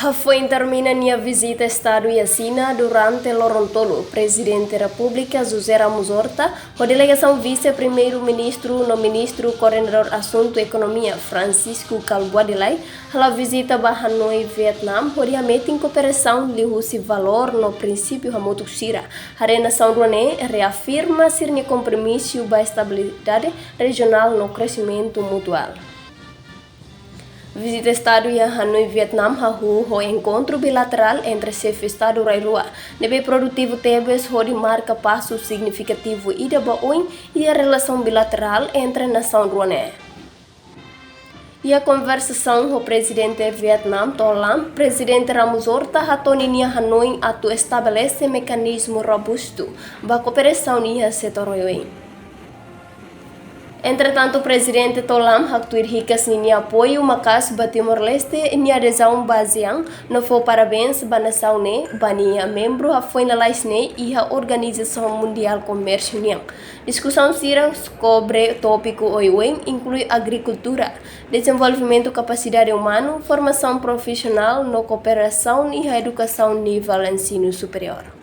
Foi termina minha visita ao Estado e a China durante Lorontolo. Presidente da República José Ramos Horta, a delegação vice-primeiro-ministro no ministro coordenador assunto economia Francisco Calbuadilai, a visita a Hanoi, Vietnam, onde a meta em cooperação lhe valor no princípio Hamutuk Shira. A Nação Ruané reafirma ser compromisso para a estabilidade regional no crescimento mutual. Visita Estado a Hanoi, Vietnam, o encontro bilateral entre chefe Estado e Rua. Nebe produtivo Tebes, onde marca passo significativo e a relação bilateral entre a nação ruané. E a conversação com o presidente do Vietnam, Tolam, presidente Ramos Horta, a Hanoi estabelece mecanismo robusto para a cooperação no setor ruim. Entretanto, o presidente Tolam actuir ricas em apoio macas para Timor-Leste em adesão baseada no foi parabéns para a nação né, para membro a foi na laisne e a Organização Mundial Comércio né. Discussão sira sobre tópico oiwen inclui agricultura, desenvolvimento capacidade humana, formação profissional, no cooperação e a educação nível ensino superior.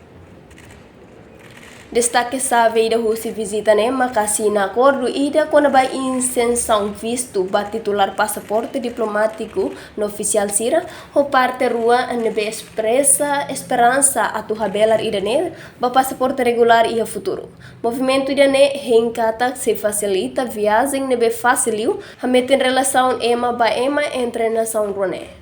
Destaque sa veida husi visita ne makasina acordo ida quando vai isenção visto para titular passaporte diplomático no oficial sira o parte rua nebe expressa esperança a tu habelar ida ne para passaporte regular e a futuro. Movimento ida ne rencata se facilita viagem nebe faciliu a meter relação ema ba ema entre nação ruané.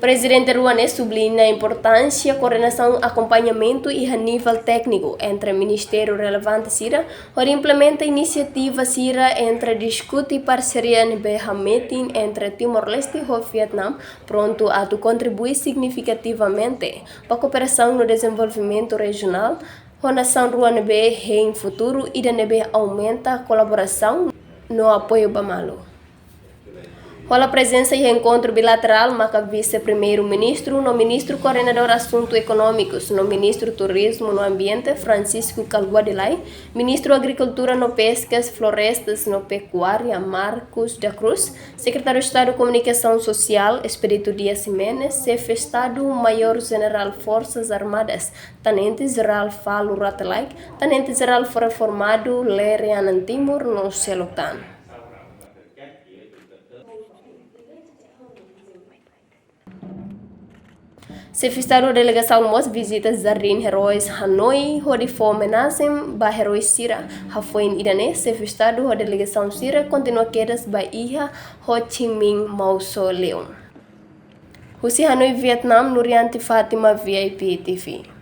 Presidente Ruané sublinha a importância da coordenação, acompanhamento e a nível técnico entre o Ministério relevante Sira, onde implementa iniciativa Sira entre discute e parceria no meeting entre Timor-Leste e Vietnam, pronto a contribuir significativamente para a cooperação no desenvolvimento regional, a nação Ruané em futuro e aumenta a colaboração no apoio Bamalo. Com a presença e encontro bilateral, marca vice-primeiro-ministro, no ministro coordenador assuntos econômicos, no ministro turismo no ambiente, Francisco Calbuadilai, ministro agricultura no pescas, florestas no pecuária, Marcos da Cruz, secretário de Estado de Comunicação Social, Espírito Dias Jimenez, chefe de Estado Maior General Forças Armadas, Tenente Geral Falo Ratalaik, Tenente Geral Reformado Lere Anantimur no Selotan. Sefistado a delegação mos visita Jardim Heróis Hanoi, onde foi homenagem para Heróis Sira. Foi em Irané, sefistado a delegação Sira continua quedas para Iha Ho Chi Minh Mausoleum. Husi Hanoi, Vietnam, Nurianti Fátima, VIP TV.